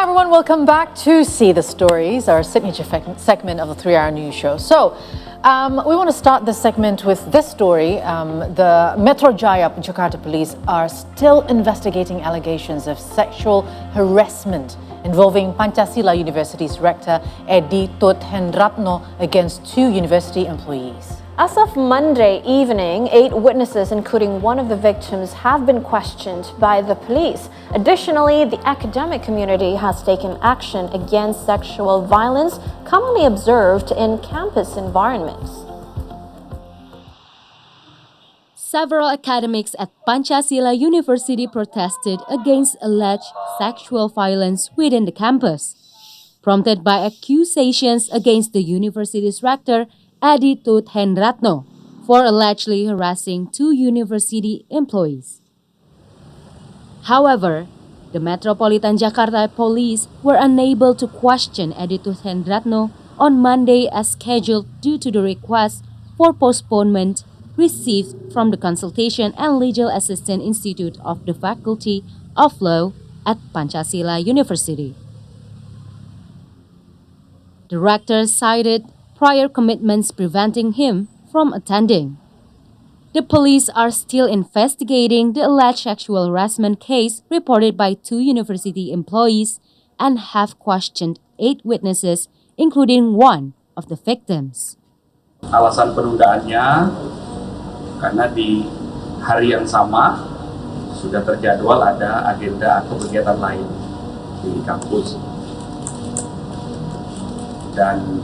everyone, welcome back to See the Stories, our signature segment of the 3-hour news show. So, we want to start this segment with this story. The Metro Jaya Jakarta police are still investigating allegations of sexual harassment involving Pancasila University's rector Edi Tut Hendratno against 2 university employees. As of Monday evening, 8 witnesses, including one of the victims, have been questioned by the police. Additionally, the academic community has taken action against sexual violence commonly observed in campus environments. Several academics at Pancasila University protested against alleged sexual violence within the campus, prompted by accusations against the university's rector Edi Tut Hendratno for allegedly harassing 2 university employees. However, the Metropolitan Jakarta Police were unable to question Edi Tut Hendratno on Monday as scheduled due to the request for postponement received from the Consultation and Legal Assistance Institute of the Faculty of Law at Pancasila University. The rector cited prior commitments preventing him from attending. The police are still investigating the alleged sexual harassment case reported by 2 university employees and have questioned 8 witnesses, including one of the victims. Alasan penundaannya karena di hari yang sama sudah terjadwal ada agenda atau kegiatan lain di kampus. Dan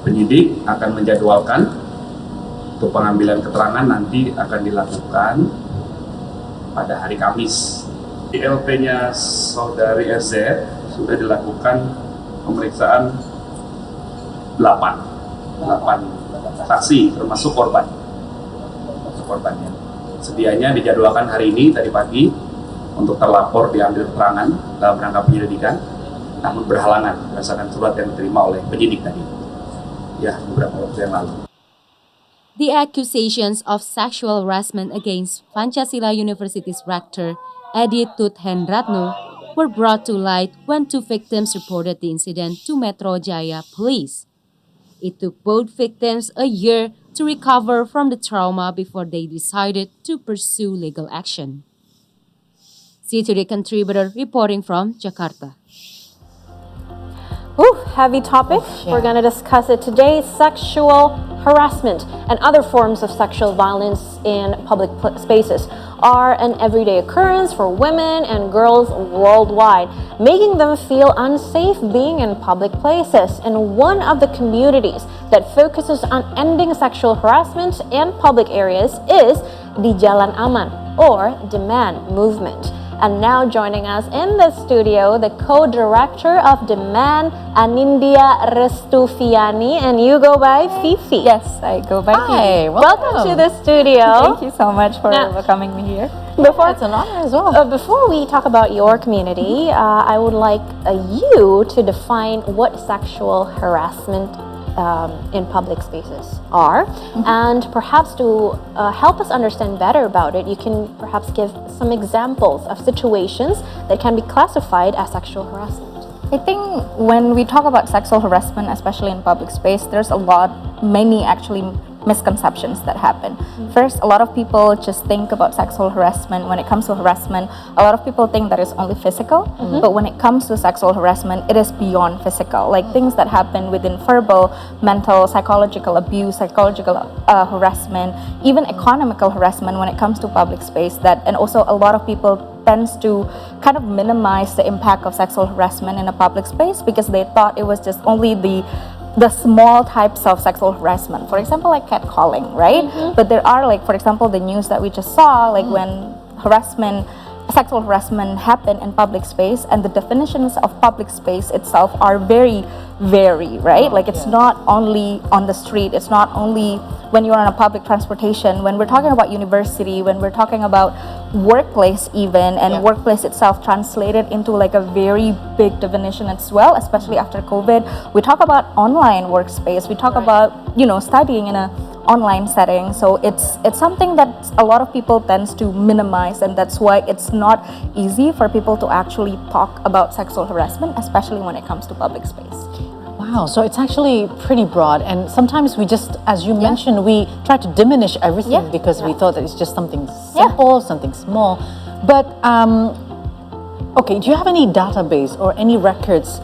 penyidik akan menjadwalkan untuk pengambilan keterangan nanti akan dilakukan pada hari Kamis. Di LP-nya saudari SZ sudah dilakukan pemeriksaan 8 saksi termasuk korbannya. Sedianya dijadwalkan hari ini tadi pagi untuk terlapor diambil keterangan dalam rangka penyelidikan, namun berhalangan berdasarkan surat yang diterima oleh penyidik tadi. Beberapa waktu yang lalu. The accusations of sexual harassment against Pancasila University's rector, Edi Tut Hendratno, were brought to light when 2 victims reported the incident to Metro Jaya Police. It took both victims a year to recover from the trauma before they decided to pursue legal action. See Today contributor reporting from Jakarta. Heavy topic. We're going to discuss it today. Sexual harassment and other forms of sexual violence in public spaces are an everyday occurrence for women and girls worldwide, making them feel unsafe being in public places. And one of the communities that focuses on ending sexual harassment in public areas is the Jalan Aman or Demand movement. And now joining us in the studio, the co-director of Demand, Anindya Restuviani, and you go by Fifi. Yes, I go by Fifi. Hi, welcome to the studio. Thank you so much for welcoming me here. It's an honor as well. Before we talk about your community, I would like you to define what sexual harassment in public spaces are, and perhaps to help us understand better about it, you can perhaps give some examples of situations that can be classified as sexual harassment. I think when we talk about sexual harassment, especially in public space, there's many actually misconceptions that happen. First, a lot of people just think about sexual harassment. When it comes to harassment, a lot of people think that it's only physical, but when it comes to sexual harassment, it is beyond physical, like things that happen within verbal, mental, psychological abuse, psychological harassment, even economical harassment when it comes to public space. And also a lot of people tends to kind of minimize the impact of sexual harassment in a public space because they thought it was just only the small types of sexual harassment, for example, like catcalling, right? But there are, like, for example, the news that we just saw, like when sexual harassment happen in public space, and the definitions of public space itself are very vary, right? Like it's not only on the street, it's not only when you're on a public transportation. When we're talking about university, when we're talking about workplace even, and workplace itself translated into like a very big definition as well, especially after COVID. We talk about online workspace, we talk about, studying in a online setting. So it's something that a lot of people tends to minimize, and that's why it's not easy for people to actually talk about sexual harassment, especially when it comes to public space. Wow, so it's actually pretty broad, and sometimes we just, as you mentioned, we try to diminish everything because we thought that it's just something simple, something small. But okay, do you have any database or any records?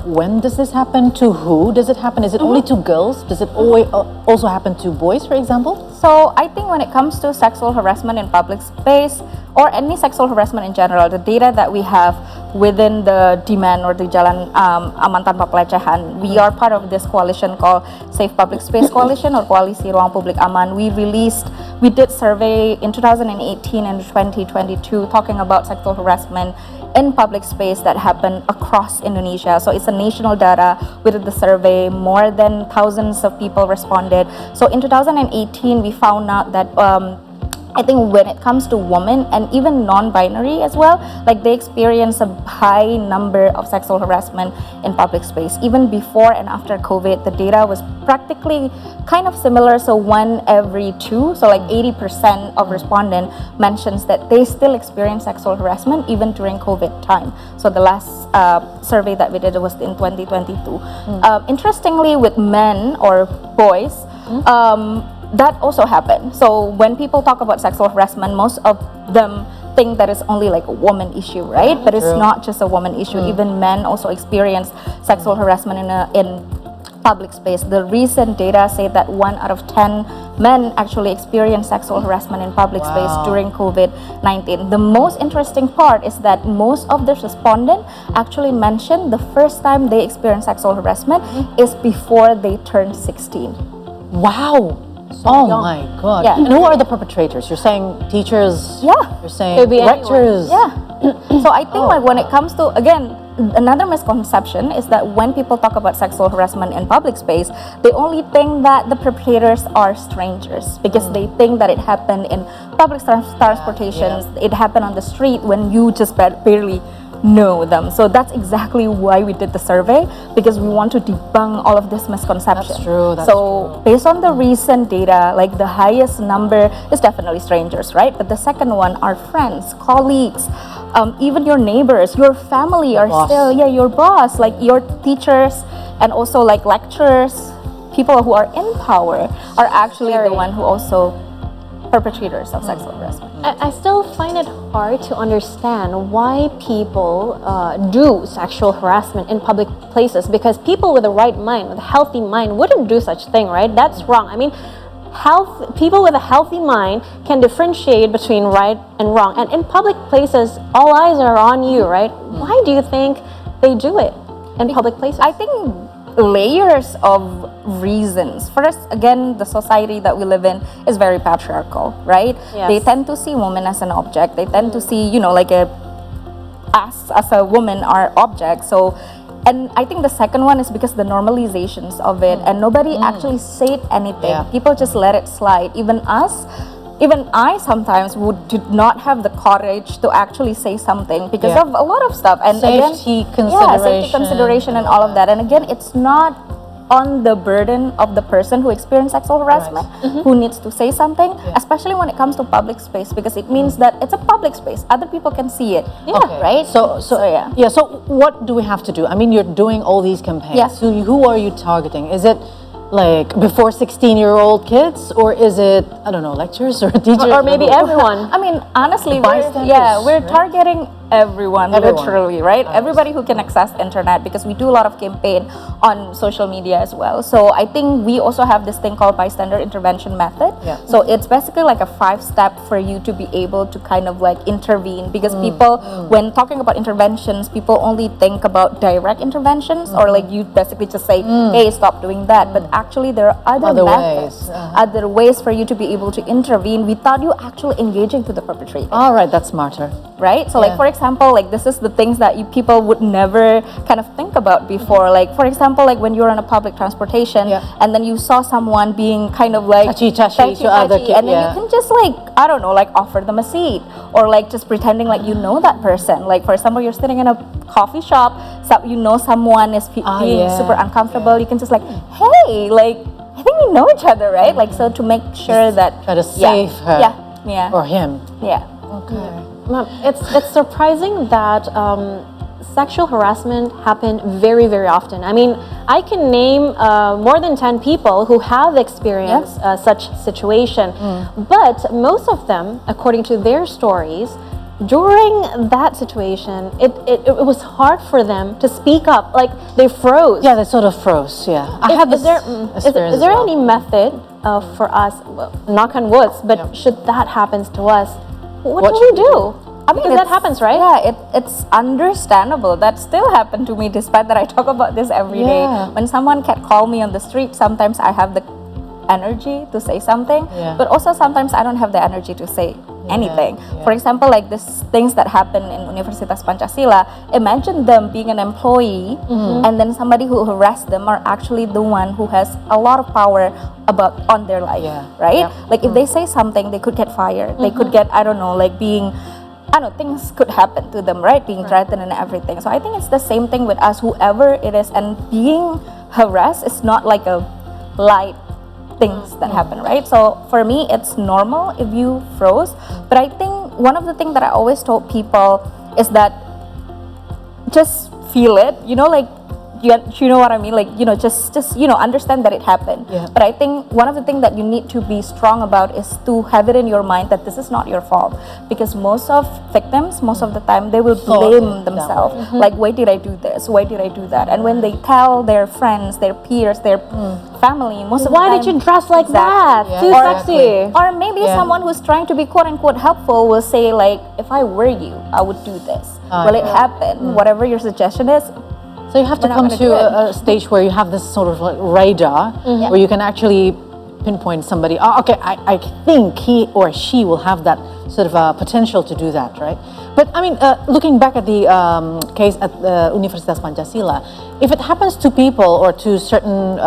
When does this happen? To who does it happen? Is it only to girls? Does it always also happen to boys, for example? So I think when it comes to sexual harassment in public space or any sexual harassment in general, the data that we have within the demand or the Jalan Aman Tanpa Pelecehan, we are part of this coalition called Safe Public Space Coalition or Koalisi Ruang Publik Aman. We did survey in 2018 and 2022 talking about sexual harassment in public space that happened across Indonesia. So it's a national data. We did the survey, more than thousands of people responded. So in 2018, we found out that I think when it comes to women and even non-binary as well, like they experience a high number of sexual harassment in public space. Even before and after COVID, the data was practically kind of similar. So 1 every 2, so like 80% of respondents mentions that they still experience sexual harassment even during COVID time. So the last survey that we did was in 2022. Interestingly, with men or boys, that also happened. So when people talk about sexual harassment, most of them think that it's only like a woman issue, right? But it's not just a woman issue. Even men also experience sexual harassment in public space. The recent data say that 1 out of 10 men actually experience sexual harassment in public space during COVID-19. The most interesting part is that most of the respondents actually mentioned the first time they experienced sexual harassment is before they turned 16. Wow. My God. Yeah. And who are the perpetrators? You're saying teachers? Yeah. You're saying Could be rectors? Yeah. So I think like when it comes to, again, another misconception is that when people talk about sexual harassment in public space, they only think that the perpetrators are strangers because they think that it happened in public transportation, it happened on the street when you just barely know them. So that's exactly why we did the survey, because we want to debunk all of this misconception. That's true. So based on the recent data, like the highest number is definitely strangers, right? But the second one are friends, colleagues, even your neighbors, your family are boss. still, your boss, like your teachers, and also like lecturers, people who are in power are actually the one who also perpetrators of sexual harassment. I still find it hard to understand why people do sexual harassment in public places, because people with a right mind, with a healthy mind, wouldn't do such thing, right? That's wrong. I mean, people with a healthy mind can differentiate between right and wrong. And in public places, all eyes are on you, right? Why do you think they do it in public places? I think layers of reasons. First, again, the society that we live in is very patriarchal, right? Yes. They tend to see women as an object. They tend to see, like us as a woman are objects. So, and I think the second one is because the normalizations of it, and nobody actually said anything. Yeah. People just let it slide. Even I sometimes did not have the courage to actually say something because of a lot of stuff. And Safety safety consideration and all of that. And again, it's not on the burden of the person who experienced sexual harassment who needs to say something, especially when it comes to public space, because it means that it's a public space. Other people can see it. Okay. Right? So what do we have to do? I mean, you're doing all these campaigns. Yeah. So who are you targeting? Is it like before 16-year-old kids, or is it, I don't know, lecturers or teachers? Or maybe everyone. I mean, honestly, Bystanders, we're right? targeting everyone, literally, right? Everybody who can access internet, because we do a lot of campaign on social media as well. So I think we also have this thing called bystander intervention method. Yeah. So it's basically like a 5-step for you to be able to kind of like intervene, because people, when talking about interventions, people only think about direct interventions, or like you basically just say, hey, stop doing that. But actually there are other methods, other ways for you to be able to intervene without you actually engaging to the perpetrator. All right, that's smarter. Right? So like, for example, like this is the things that people would never kind of think about before. Like, for example, like when you're on a public transportation and then you saw someone being kind of like touchy to other kids, and then you can just like, I don't know, like offer them a seat, or like just pretending like you know that person. Like, for example, you're sitting in a coffee shop, so you know someone is being super uncomfortable. You can just like, hey, like, I think we don't know each other, right? Like, so to make sure that Try to save her or him. It's surprising that sexual harassment happen very, very often. I mean, I can name more than 10 people who have experienced such situation, but most of them, according to their stories, during that situation, it was hard for them to speak up. Like, they froze. Yeah, they sort of froze. Yeah, I had this experience. Is there any method for us, well, knock on wood, but should that happens to us, what do we do? I mean, because that happens, right? Yeah, it's understandable. That still happened to me, despite that I talk about this every day. When someone can call me on the street, sometimes I have the energy to say something, but also sometimes I don't have the energy to say anything. For example, like these things that happen in Universitas Pancasila, imagine them being an employee and then somebody who harassed them are actually the one who has a lot of power on their life, right? Like, if they say something, they could get fired. They could get, I don't know, like things could happen to them, right? Being threatened and everything. So I think it's the same thing with us, whoever it is, and being harassed is not like a light things that happen, right? So for me, it's normal if you froze. But I think one of the things that I always told people is that just feel it, like, you know what I mean? Like, just understand that it happened. But I think one of the things that you need to be strong about is to have it in your mind that this is not your fault. Because most of victims, most of the time, they will blame themselves. Like, why did I do this? Why did I do that? And when they tell their friends, their peers, their family, most of the time, why did you dress like that? Too sexy. Or maybe someone who's trying to be quote unquote helpful will say, like, if I were you, I would do this. Will it happen? Whatever your suggestion is. So you have to come to a stage where you have this sort of like radar where you can actually pinpoint somebody. Oh, okay, I think he or she will have that sort of potential to do that, right? But I mean, looking back at the case at Universitas Pancasila, if it happens to people or to certain,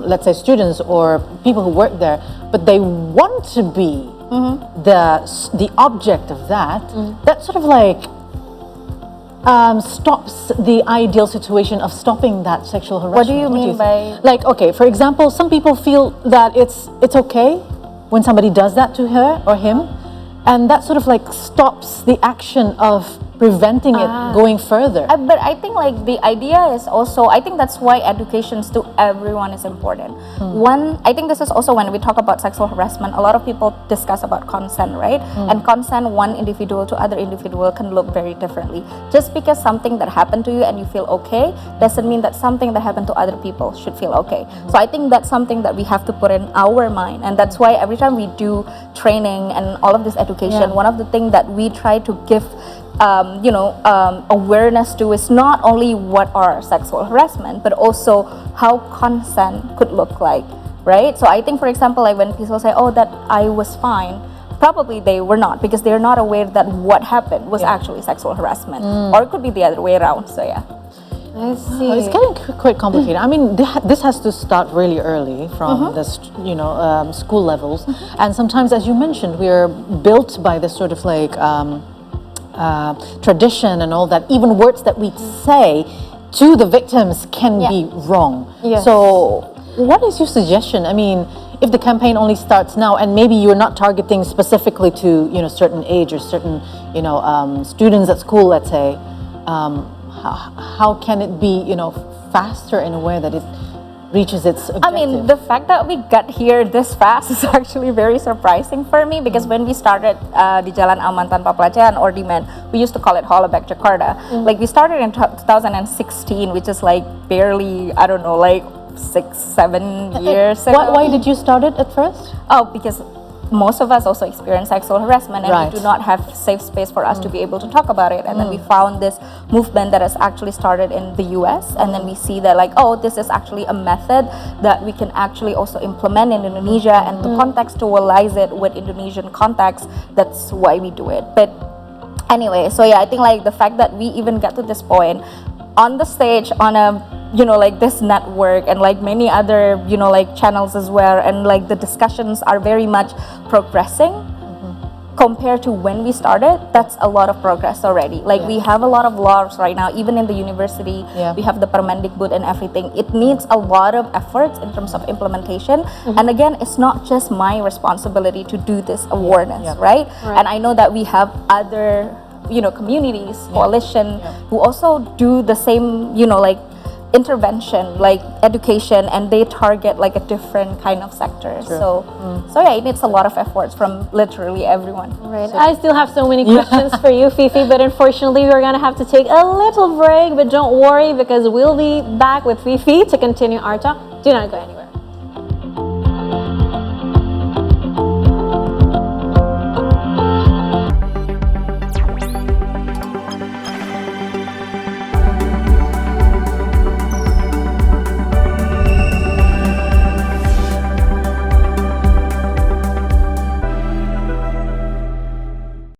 let's say, students or people who work there, but they want to be the object of that, that sort of like stops the ideal situation of stopping that sexual harassment. What do you mean by? Like, okay, for example, some people feel that it's okay when somebody does that to her or him, and that sort of like stops the action of preventing it going further. But I think like the idea is also, I think that's why education to everyone is important. One, I think this is also when we talk about sexual harassment, a lot of people discuss about consent, right? And consent, one individual to other individual can look very differently. Just because something that happened to you and you feel okay, doesn't mean that something that happened to other people should feel okay. So I think that's something that we have to put in our mind. And that's why every time we do training and all of this education, one of the things that we try to give awareness to is not only what are sexual harassment, but also how consent could look like, right? So I think, for example, like when people say, oh, that I was fine, probably they were not, because they're not aware that what happened was actually sexual harassment, or it could be the other way around. So yeah. I see. It's getting quite complicated. I mean, this has to start really early from the school levels, and sometimes, as you mentioned, we are built by this sort of like tradition and all that. Even words that we say to the victims can be wrong. So, what is your suggestion? I mean, if the campaign only starts now, and maybe you're not targeting specifically to certain age or certain students at school, let's say. How can it be, faster in a way that it reaches its objective? I mean, the fact that we got here this fast is actually very surprising for me, because when we started di Jalan Aman Tanpa Pelecehan or Demand, we used to call it Hollaback Jakarta. Like, we started in 2016, which is like barely, I don't know, like 6-7 years ago. Why did you start it at first? Oh, because most of us also experience sexual harassment, and we do not have safe space for us to be able to talk about it. And then we found this movement that has actually started in the US, and then we see that like, oh, this is actually a method that we can actually also implement in Indonesia, and to contextualize it with Indonesian context. That's why we do it. But anyway, so yeah, I think like the fact that we even got to this point on the stage, on a like this network, and like many other like channels as well, and like the discussions are very much progressing, compared to when we started, that's a lot of progress already. Like we have a lot of laws right now, even in the university, we have the Permendikbud and everything. It needs a lot of efforts in terms of implementation. And again, it's not just my responsibility to do this awareness, right? And I know that we have other, communities, coalition, who also do the same, like intervention, like education, and they target like a different kind of sector. So yeah, it needs a lot of efforts from literally everyone. Right. I still have so many questions for you, Fifi, but unfortunately we're gonna have to take a little break. But don't worry, because we'll be back with Fifi to continue our talk. Do not go anywhere.